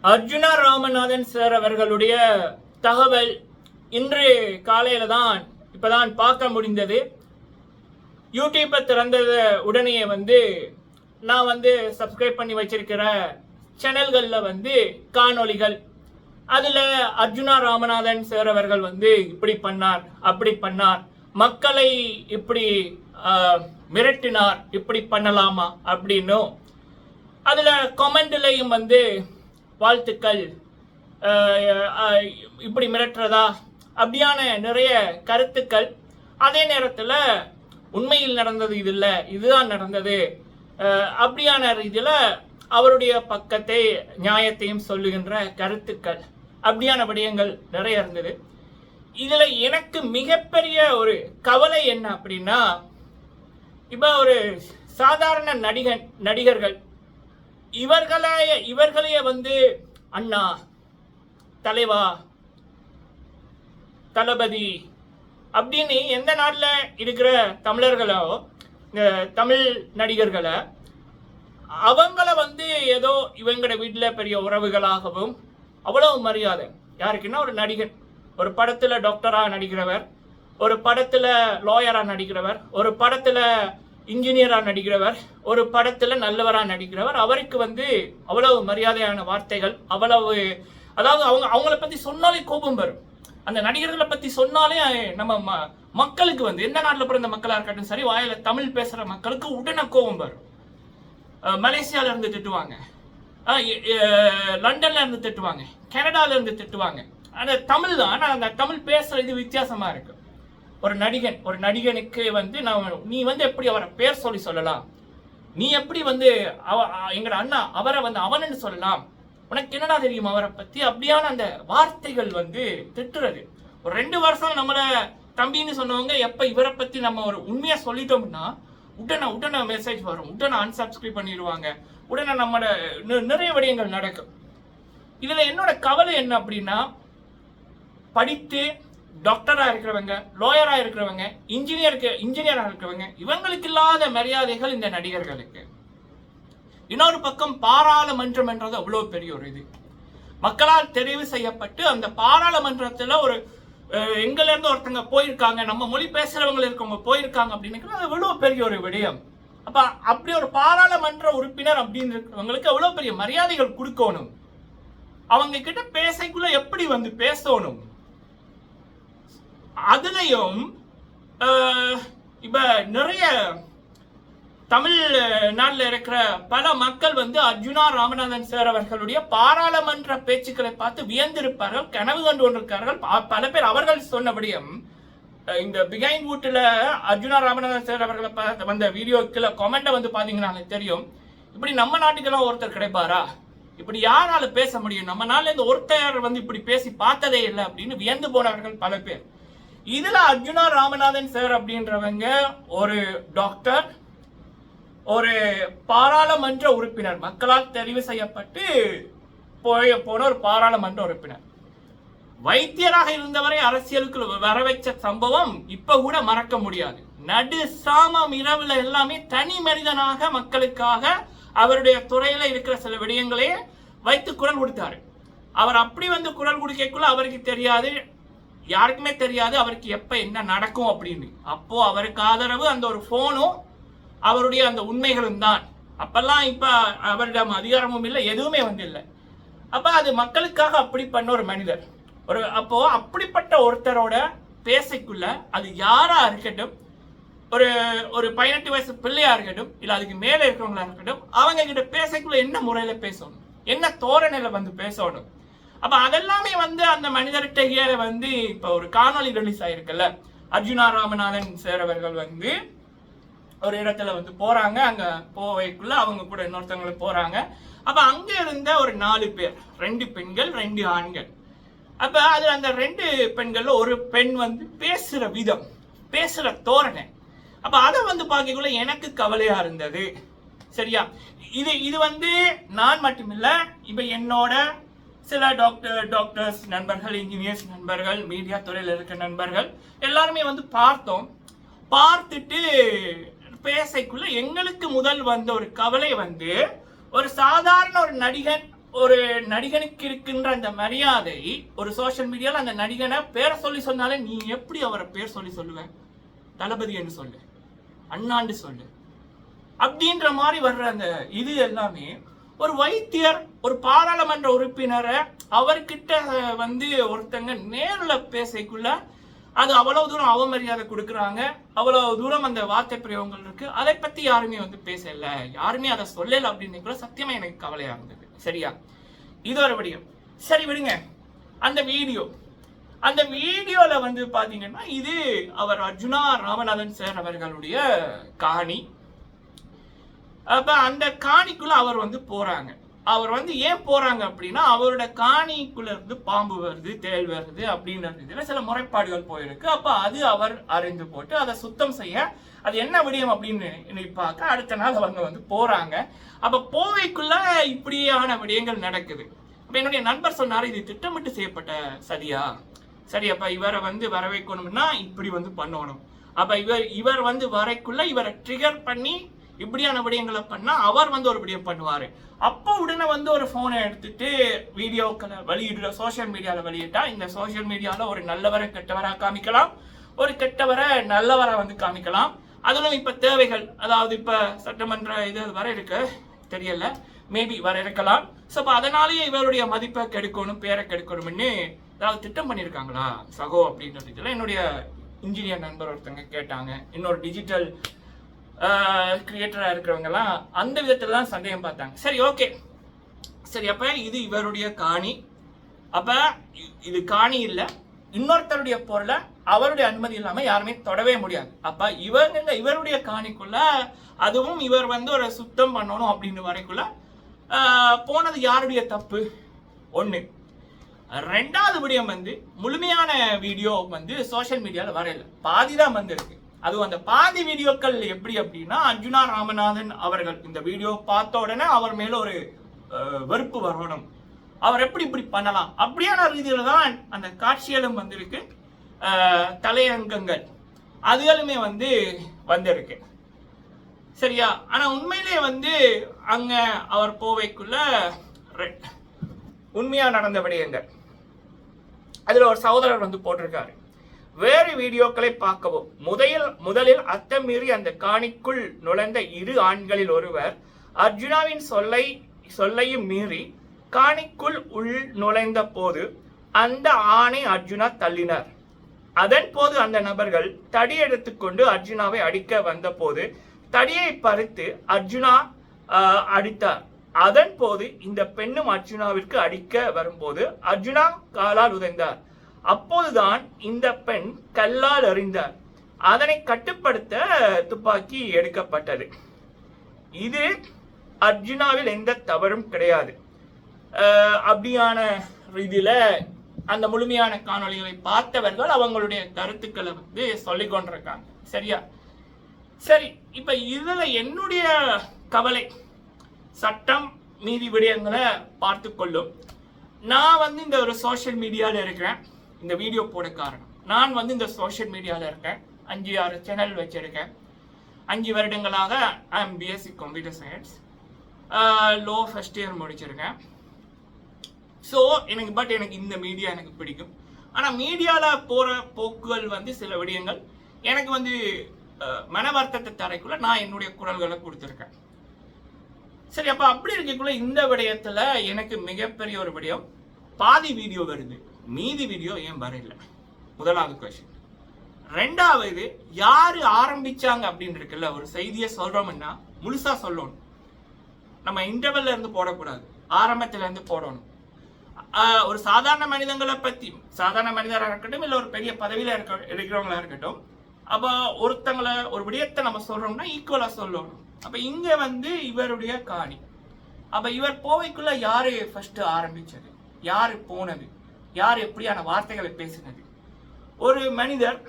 Arjuna Ramanathan sir அவர்களுடைய தகவல் இன்று காலையில தான் இப்பதான் பார்க்க முடிந்தது. யூடியூப்பை திறந்தது உடனே நான் சப்ஸ்கிரைப் பண்ணி வச்சிருக்கிற சேனல்களில் காணொளிகள், அதில் அர்ஜுனா ராமநாதன் சார் அவர்கள் இப்படி பண்ணார், அப்படி பண்ணார், மக்களை இப்படி மிரட்டினார், இப்படி பண்ணலாமா அப்படின்னும், அதில் கமெண்ட்லையும் வாழ்த்துக்கள், இப்படி மிரட்டுறதா அப்படியான நிறைய கருத்துக்கள். அதே நேரத்தில் உண்மையில் நடந்தது இது இல்லை, இதுதான் நடந்தது அப்படியான ரீதியில் அவருடைய பக்கத்தை நியாயத்தையும் சொல்லுகின்ற கருத்துக்கள், அப்படியான விடயங்கள் நிறைய இருந்தது. இதில் எனக்கு மிகப்பெரிய ஒரு கவலை என்ன அப்படின்னா, இப்போ ஒரு சாதாரண நடிகர்கள் இவர்களையே அண்ணா, தலைவா, தளபதி அப்படின்னு எந்த நாட்டில் இருக்கிற தமிழர்களோ தமிழ் நடிகர்களை அவங்கள ஏதோ இவங்களோட வீட்டில் பெரிய உறவுகளாகவும் அவ்வளவு மரியாதை. யாருக்குன்னா ஒரு நடிகன் ஒரு படத்தில் டாக்டராக நடிக்கிறவர், ஒரு படத்தில் லாயராக நடிக்கிறவர், ஒரு படத்தில் இன்ஜினியராக நடிக்கிறவர், ஒரு படத்தில் நல்லவராக நடிக்கிறவர், அவருக்கு அவ்வளவு மரியாதையான வார்த்தைகள், அவ்வளவு, அதாவது அவங்கள பற்றி சொன்னாலே கோபம் வரும். அந்த நடிகர்களை பற்றி சொன்னாலே நம்ம மக்களுக்கு எந்த நாட்டில் பிறந்த மக்களாக இருக்கட்டும் சரி, வாயில தமிழ் பேசுகிற மக்களுக்கு உடனே கோபம் வரும். மலேசியால இருந்து திட்டுவாங்க, லண்டன்ல இருந்து திட்டுவாங்க, கனடால இருந்து திட்டுவாங்க. அந்த தமிழ் தான், ஆனால் அந்த தமிழ் பேசுறது வித்தியாசமா இருக்கு. ஒரு நடிகனுக்கு நீ எப்படி அவரை பேர் சொல்லலாம், நீ எப்படி எங்கட அண்ணா அவரை அவனன்னு சொல்லலாம், உனக்கு என்னடா தெரியும் அவரை பத்தி, அப்படியான அந்த வார்த்தைகள் திட்டுறது. ஒரு 2 வருஷம் நம்மள தம்பின்னு சொன்னவங்க எப்ப இவரை பத்தி நம்ம ஒரு உண்மையா சொல்லிட்டோம்னா உடனே மெசேஜ் வரும், உடனே அன்சப்ஸ்கிரைப் பண்ணிடுவாங்க, உடனே நம்மளோட நிறைய விடயங்கள் நடக்கும். இதுல என்னோட கவலை என்ன அப்படின்னா, படித்து டாக்டரா இருக்கிறவங்க, லாயரா இருக்கிறவங்க, இன்ஜினியரா இருக்கிறவங்க, இவங்களுக்கு இல்லாத மரியாதைகள் இந்த நடிகர்களுக்கு. இன்னொரு பக்கம் பாராளுமன்றம் என்றது அவ்வளவு பெரிய ஒரு இது, மக்களால் தெரிவு செய்யப்பட்டு அந்த பாராளுமன்றத்துல ஒரு எங்கல இருந்து ஒருத்தங்க போயிருக்காங்க, நம்ம மொழி பேசுறவங்க இருக்கவங்க போயிருக்காங்க அப்படின்னு அது எவ்வளவு பெரிய ஒரு விடயம். அப்ப அப்படி ஒரு பாராளுமன்ற உறுப்பினர் அப்படின்னு இருக்கிறவங்களுக்கு எவ்வளவு பெரிய மரியாதைகள் கொடுக்கணும், அவங்க கிட்ட பேசக்குள்ள எப்படி பேசணும். அதுலயும் இப்ப நிறைய தமிழ் நாட்டில் இருக்கிற பல மக்கள் அர்ஜுனா ராமநாதன் சார் அவர்களுடைய பாராளுமன்ற பேச்சுக்களை பார்த்து வியந்திருப்பார்கள், கனவு கண்டு கொண்டிருக்கார்கள். பல பேர் அவர்கள் சொன்னபடியும் இந்த பிகைண்ட் வூட்ல அர்ஜுனா ராமநாதன் சார் அவர்களை வந்த வீடியோக்குள்ள கமெண்ட்டை பாத்தீங்கன்னா தெரியும், இப்படி நம்ம நாட்டுக்கெல்லாம் ஒருத்தர் கிடைப்பாரா, இப்படி யாரால பேச முடியும், நம்ம நாள்ல இந்த ஒருத்தர் இப்படி பேசி பார்த்ததே இல்லை அப்படின்னு வியந்து போனவர்கள் பல பேர். இதுல அர்ஜுனா ராமநாதன் சார் அப்படின்றவங்க ஒரு டாக்டர், ஒரு பாராளுமன்ற உறுப்பினர், மக்களால் தெரிவு செய்யப்பட்டு போன ஒரு பாராளுமன்ற உறுப்பினர், வைத்தியராக இருந்தவரை அரசியலுக்கு வர வைச்ச சம்பவம் இப்ப கூட மறக்க முடியாது. நடு சாமம் இரவுல எல்லாமே தனி மனிதனாக மக்களுக்காக அவருடைய துறையில இருக்கிற சில விடயங்களே வைத்து குரல் கொடுத்தாரு. அவர் அப்படி குரல் கொடுக்கக்குள்ள அவருக்கு தெரியாது, யாருக்குமே தெரியாது அவருக்கு எப்ப என்ன நடக்கும் அப்படின்னு. அப்போ அவருக்கு ஆதரவு அந்த ஒரு போனும் அவருடைய அந்த உண்மைகளும் தான். அப்பெல்லாம் இப்ப அவரிடம் அதிகாரமும் இல்லை, எதுவுமே இல்லை. அப்ப அது மக்களுக்காக அப்படி பண்ண ஒரு மனிதர். அப்போ அப்படிப்பட்ட ஒருத்தரோட பேசக்குள்ள அது யாரா இருக்கட்டும், ஒரு 18 வயசு பிள்ளையா இருக்கட்டும், இல்ல அதுக்கு மேல இருக்கிறவங்களா இருக்கட்டும், அவங்க கிட்ட பேசக்குள்ள என்ன முறையில பேசணும், என்ன தோரணையில பேசணும். அப்ப அதெல்லாமே அந்த மனிதர்கிட்ட இப்ப ஒரு காணொலி ரிலீஸ் ஆயிருக்குல்ல, அர்ஜுனா ராமநாதன் சார் அவர்கள் ஒரு இடத்துல போறாங்க, அங்க போவைக்குள்ள அவங்க கூட இன்னொருத்தவங்க போறாங்க. அப்ப அங்க இருந்த ஒரு 4 பேர், 2 பெண்கள் 2 ஆண்கள். அப்ப அதுல அந்த 2 பெண்கள்ல ஒரு பெண் பேசுற விதம், பேசுற தோரணை, அப்ப அதை பார்க்கக்குள்ள எனக்கு கவலையா இருந்தது. சரியா, இது நான் மட்டுமில்ல, இப்ப என்னோட சில டாக்டர்ஸ் நண்பர்கள், இன்ஜினியர்ஸ் நண்பர்கள், மீடியா துறையில் இருக்கிற நண்பர்கள் எல்லாருமே பார்த்தோம். பார்த்துட்டு பேசக்குள்ள எங்களுக்கு முதல் வந்த ஒரு கவலை ஒரு சாதாரண ஒரு நடிகன் ஒரு நடிகனுக்கு இருக்கின்ற அந்த மரியாதை ஒரு சோசியல் மீடியால அந்த நடிகனை பேரை சொல்லி சொன்னாலே நீ எப்படி அவரை பேர் சொல்லி சொல்லுவ? தளபதி என்று சொல்லு, அண்ணாண்டு சொல்லு, அப்படின்ற மாதிரி வர்ற அந்த இது எல்லாமே ஒரு வைத்தியர் ஒரு பாராளுமன்ற உறுப்பினரை அவர்கிட்ட ஒருத்தங்க நேரில் பேசக்குள்ள அது அவ்வளவு தூரம் அவமரியாதை கொடுக்குறாங்க, அவ்வளவு தூரம் அந்த வார்த்தை பிரயோகங்கள் இருக்கு. அதை பத்தி யாருமே பேசல, யாருமே அதை சொல்லல அப்படின்னு சத்தியமா எனக்கு கவலையா இருந்தது. சரியா, இது ஒரு விடயம். சரி விடுங்க. அந்த வீடியோல பாத்தீங்கன்னா இது அவர் அர்ஜுனா ராமநாதன் சார் அவர்களுடைய காணி. அப்ப அந்த காணிக்குள்ள அவர் போறாங்க. அவர் ஏன் போறாங்க அப்படின்னா அவரோட காணிக்குள்ள இருந்து பாம்பு வருது, தேள் வருது அப்படின்றது சில முறைப்பாடுகள் போயிருக்கு. அப்ப அது அவர் அறிந்து போட்டு அதை சுத்தம் செய்ய அது என்ன விடயம் அப்படின்னு பார்க்க அடுத்த நாள் அவங்க போறாங்க. அப்ப போவைக்குள்ள இப்படியான விடயங்கள் நடக்குது. அப்ப என்னுடைய நண்பர் சொன்னாரு, இது திட்டமிட்டு செய்யப்பட்ட சதியா? சரி, அப்ப இவரை வர வைக்கணும்னா இப்படி பண்ணணும். அப்ப இவர் வரைக்குள்ள இவரை ட்ரிகர் பண்ணி இப்படியான விடயங்களை பண்ணா அவர் ஒரு விடயம் பண்ணுவாரு. அப்போ உடனே ஒரு போனை எடுத்துட்டு வீடியோக்களை வெளியிடுற சோசியல் மீடியால வெளியிட்டா இந்த சோசியல் மீடியால ஒரு நல்லவரை கெட்டவரா காமிக்கலாம், ஒரு கெட்டவரை நல்லவரை காமிக்கலாம். அதிலும் இப்ப தேவைகள், அதாவது இப்ப சட்டமன்ற இது வர இருக்கு தெரியல, மேபி வர இருக்கலாம். ஸோ அதனாலேயே இவருடைய மதிப்பை கெடுக்கணும், பேரை கெடுக்கணும்னு ஏதாவது திட்டம் பண்ணியிருக்காங்களா சகோ அப்படின்றதுல என்னுடைய இன்ஜினியர் நண்பர் ஒருத்தங்க கேட்டாங்க. இன்னொரு டிஜிட்டல் கிரியேட்டரா இருக்கிறவங்கலாம் அந்த விதத்துல தான் சந்தேகம் பார்த்தாங்க. சரி, ஓகே, சரி. அப்ப இது இவருடைய காணி. அப்ப இது காணி இல்ல, இன்னொருத்தருடைய பொருளை அவருடைய அனுமதி இல்லாம யாருமே தொடவே முடியாது. அப்ப இவருடைய காணிக்குள்ள அதுவும் இவர் ஒரு சுத்தம் பண்ணணும் அப்படின்னு வரைக்குள்ள போனது யாருடைய தப்பு? ஒண்ணு. ரெண்டாவது விடயம் முழுமையான வீடியோ சோசியல் மீடியால வரையில பாதிதான் இருக்கு. அதுவும் அந்த பாதி வீடியோக்கள் எப்படி அப்படின்னா அர்ஜுனா ராமநாதன் அவர்கள் இந்த வீடியோ பார்த்த உடனே அவர் மேல ஒரு வெறுப்பு வரணும், அவர் எப்படி இப்படி பண்ணலாம் அப்படியான ரீதியில தான் அந்த காட்சிகளும் இருக்கு, தலையங்கங்கள் அதுகளுமே வந்திருக்கு. சரியா? ஆனா உண்மையிலே அங்க அவர் போவைக்குள்ள உண்மையா நடந்த விடயங்கள் அதுல ஒரு சகோதரர் போட்டிருக்காரு, வேறு வீடியோக்களை பார்க்கவும். முதலில் அத்தமீறி அந்த காணிக்குள் நுழைந்த இரு ஆண்களில் ஒருவர் அர்ஜுனாவின் சொல்லையும் மீறி காணிக்குள் உள் நுழைந்த போது அந்த ஆணை அர்ஜுனா தள்ளினார். அதன் போது அந்த நபர்கள் தடி எடுத்துக்கொண்டு அர்ஜுனாவை அடிக்க வந்த போது தடியை பறித்து அர்ஜுனா அடித்தார். அதன் போது இந்த பெண்ணும் அர்ஜுனாவிற்கு அடிக்க வரும்போது அர்ஜுனா காலால் உதைந்தார். அப்போதுதான் இந்த பெண் கல்லால் எறிந்தார். அதனை கட்டுப்படுத்த துப்பாக்கி எடுக்கப்பட்டது. இது அர்ஜுனாவில் எந்த தவறும் கிடையாது அப்படியான ரீதியில அந்த முழுமையான காணொளிகளை பார்த்தவர்கள் அவங்களுடைய கருத்துக்களை சொல்லிக் கொண்டிருக்காங்க. சரியா? சரி, இப்ப இதுல என்னுடைய கவலை, சட்டம் மீதி விடயங்களை பார்த்து கொள்ளும். நான் இந்த ஒரு சோசியல் மீடியால இருக்கிறேன். இந்த வீடியோ போட காரணம் நான் இந்த சோசியல் மீடியால இருக்கேன். 5-6 சேனல் வச்சிருக்கேன். 5 வருடங்களாக BSc computer science low first year முடிச்சிருக்கேன். ஸோ எனக்கு இந்த மீடியா எனக்கு பிடிக்கும். ஆனால் மீடியாவில் போகிற போக்குகள் சில விடயங்கள் எனக்கு மன வருத்தத்தை தரைக்குள்ள நான் என்னுடைய குரல்களை கொடுத்துருக்கேன். சரி, அப்போ அப்படி இருக்கக்குள்ள இந்த விடயத்தில் எனக்கு மிகப்பெரிய ஒரு விடயம், பாதி வீடியோ வருது, மீதி வீடியோ ஏன் வரையில? முதலாவது கொஸ்டின். ரெண்டாவது, யாரு ஆரம்பிச்சாங்க அப்படின்னு இருக்குல்ல, ஒரு செய்தியை சொல்றோம்னா முழுசா சொல்லணும். நம்ம இன்டர்வெல்ல இருந்து போடக்கூடாது, ஆரம்பத்துல இருந்து போடணும். ஒரு சாதாரண மனிதங்களை பத்தி, சாதாரண மனிதராக இருக்கட்டும் இல்ல ஒரு பெரிய பதவியில இருக்கிறவங்களா இருக்கட்டும், அப்ப ஒருத்தங்களை ஒரு விடயத்தை நம்ம சொல்றோம்னா ஈக்குவலா சொல்லணும். அப்ப இங்க இவருடைய காணி. அப்ப இவர் போவைக்குள்ள யாரு ஃபர்ஸ்ட் ஆரம்பிச்சது, யாரு போனது, யார் எப்படியான வார்த்தைகளை பேசினது? ஒரு மனிதர்,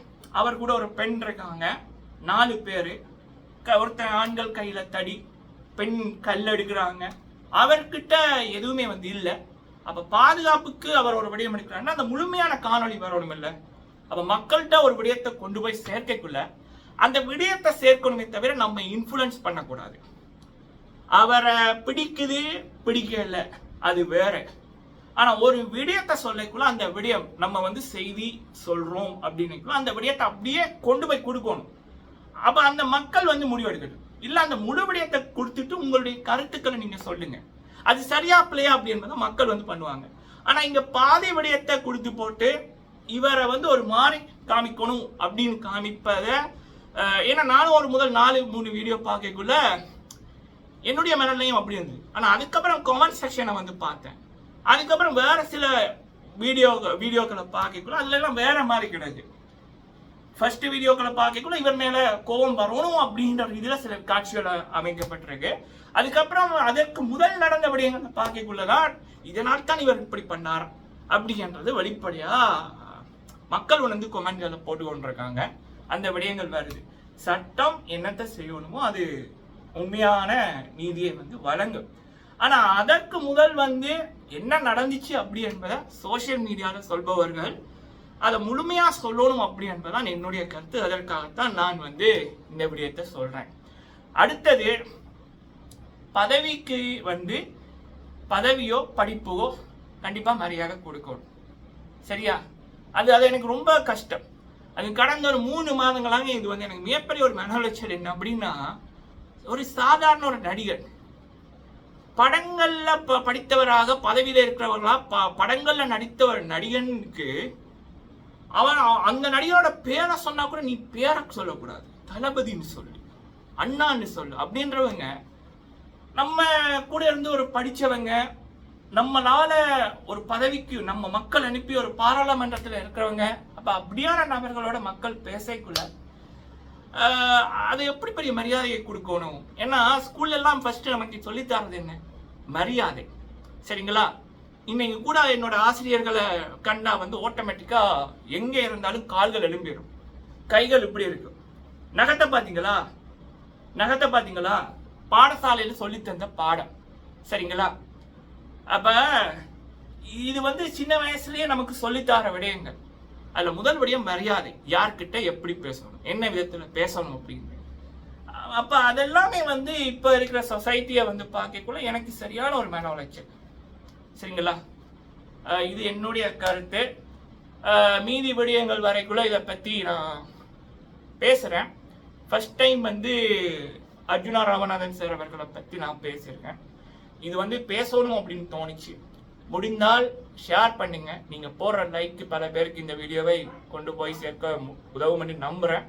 அவர் கூட ஒரு பெண் இருக்காங்க, 4 பேரு, ஒருத்தன் ஆண்கள் கையில தடி, பெண் கல் எடுக்கிறாங்க, அவர்கிட்ட எதுவுமே இல்லை. அப்ப பாதுகாப்புக்கு அவர் ஒரு விடயம் எடுக்கிறாருன்னா அந்த முழுமையான காணொளி வரணும் இல்லை. அப்ப மக்கள்கிட்ட ஒரு விடயத்தை கொண்டு போய் சேர்க்கைக்குள்ள அந்த விடயத்தை சேர்க்கணுமே தவிர நம்ம இன்ஃபுளுன்ஸ் பண்ணக்கூடாது. அவரை பிடிக்குது பிடிக்கல, அது வேற. ஆனா ஒரு விடயத்தை சொல்லக்குள்ள அந்த விடயம் நம்ம வந்து செய்தி சொல்றோம் அப்படின்னு அந்த விடயத்தை அப்படியே கொண்டு போய் கொடுக்கணும். அப்ப அந்த மக்கள் வந்து முடிவெடுக்கட்டும். இல்ல அந்த முழு விடயத்தை கொடுத்துட்டு உங்களுடைய கருத்துக்களை நீங்க சொல்லுங்க. அது சரியா பிள்ளையா அப்படின்றத மக்கள் வந்து பண்ணுவாங்க. ஆனா இங்க பாதி விடயத்தை கொடுத்து போட்டு இவரை வந்து ஒரு மாதிரி காமிக்கணும் அப்படின்னு காமிப்பத, ஏன்னா நானும் ஒரு முதல் 4-3 வீடியோ பார்க்கக்குள்ள என்னுடைய மனநிலையும் அப்படி இருந்தது. ஆனா அதுக்கப்புறம் கமெண்ட் செக்ஷனை வந்து பார்த்தேன். அதுக்கப்புறம் வேற சில வீடியோக்களை பார்க்கக்குள்ள அதுல எல்லாம் வேற மாதிரி கிடையாது. ஃபர்ஸ்ட் வீடியோக்களை பார்க்கக்குள்ள இவர் மேல கோபம் வரணும் அப்படின்ற ரீதியில சில காட்சிகளை அமைக்கப்பட்டிருக்கு. அதுக்கப்புறம் அதற்கு முதல் நடந்த விடயங்களை பார்க்கக்குள்ளதான் இதனால் தான் இவர் இப்படி பண்ணார் அப்படின்றது வெளிப்படையா மக்கள் உணர்ந்து கொமெண்ட்களை போட்டு கொண்டிருக்காங்க. அந்த விடயங்கள் வருது. சட்டம் என்னத்தை செய்யணுமோ அது உண்மையான நீதியை வந்து வழங்கும். ஆனா அதற்கு முதல் வந்து என்ன நடந்துச்சு அப்படி என்பதை சோசியல் மீடியாவில் சொல்பவர்கள் அதை முழுமையா சொல்லணும் அப்படி என்பதுதான் என்னுடைய கருத்து. அதற்காகத்தான் நான் வந்து இந்த விடயத்தை சொல்றேன். அடுத்தது, பதவிக்கு வந்து பதவியோ படிப்போ கண்டிப்பா மரியாதை கொடுக்கணும். சரியா? அது எனக்கு ரொம்ப கஷ்டம். அது கடந்த ஒரு 3 மாதங்களாக இது வந்து எனக்கு மிகப்பெரிய ஒரு மன உளைச்சல். என்ன அப்படின்னா, ஒரு சாதாரண ஒரு நடிகர் படங்கள்ல படித்தவராக பதவியில இருக்கிறவர்களா படங்கள்ல நடித்த ஒரு நடிகனுக்கு அவன் அந்த நடிகரோட பேரை சொன்னா கூட நீ பேரை சொல்லக்கூடாது, தளபதினு சொல்லு, அண்ணான்னு சொல்லு அப்படின்றவங்க நம்ம கூட இருந்து ஒரு படிச்சவங்க, நம்மளால ஒரு பதவிக்கு நம்ம மக்கள் அனுப்பி ஒரு பாராளுமன்றத்தில் இருக்கிறவங்க. அப்ப அப்படியான நபர்களோட மக்கள் பேசக்குள்ள அது எப்படி பெரிய மரியாதையை கொடுக்கணும்? ஏன்னா ஸ்கூல்ல எல்லாம் ஃபர்ஸ்ட் நமக்கு சொல்லி தரது என்ன? மரியாதை. சரிங்களா? இன்னைக்கு கூட என்னோட ஆசிரியர்களை கண்டா வந்து ஆட்டோமேட்டிக்கா எங்க இருந்தாலும் கால்கள் எழும்பிடும், கைகள் இப்படி இருக்கும். நகத்தை பாத்தீங்களா? பாடசாலையில சொல்லி தந்த பாடம். சரிங்களா? அப்ப இது வந்து சின்ன வயசுலயே நமக்கு சொல்லித்தர விடயங்கள். அதுல முதல் விடயம் மரியாதை. யார்கிட்ட எப்படி பேசணும், என்ன விதத்துல பேசணும் அப்படின்னு. அப்ப அதெல்லாமே வந்து இப்ப இருக்கிற சொசைட்டியை வந்து பார்க்கக்குள்ள எனக்கு சரியான ஒரு மன உளைச்சல். சரிங்களா? இது என்னுடைய கருத்து. மீதி விடயங்கள் வரைக்குள்ள இதை பத்தி நான் பேசுறேன். ஃபர்ஸ்ட் டைம் வந்து அர்ஜுனா ராமநாதன் சார் அவர்களை பத்தி நான் பேசியிருக்கேன். இது வந்து பேசணும் அப்படின்னு தோணுச்சு. முடிந்தால் ஷேர் பண்ணுங்க. நீங்க போடுற லைக் பல பேருக்கு இந்த வீடியோவை கொண்டு போய் சேர்க்க உதவும் என்று நம்புறேன்.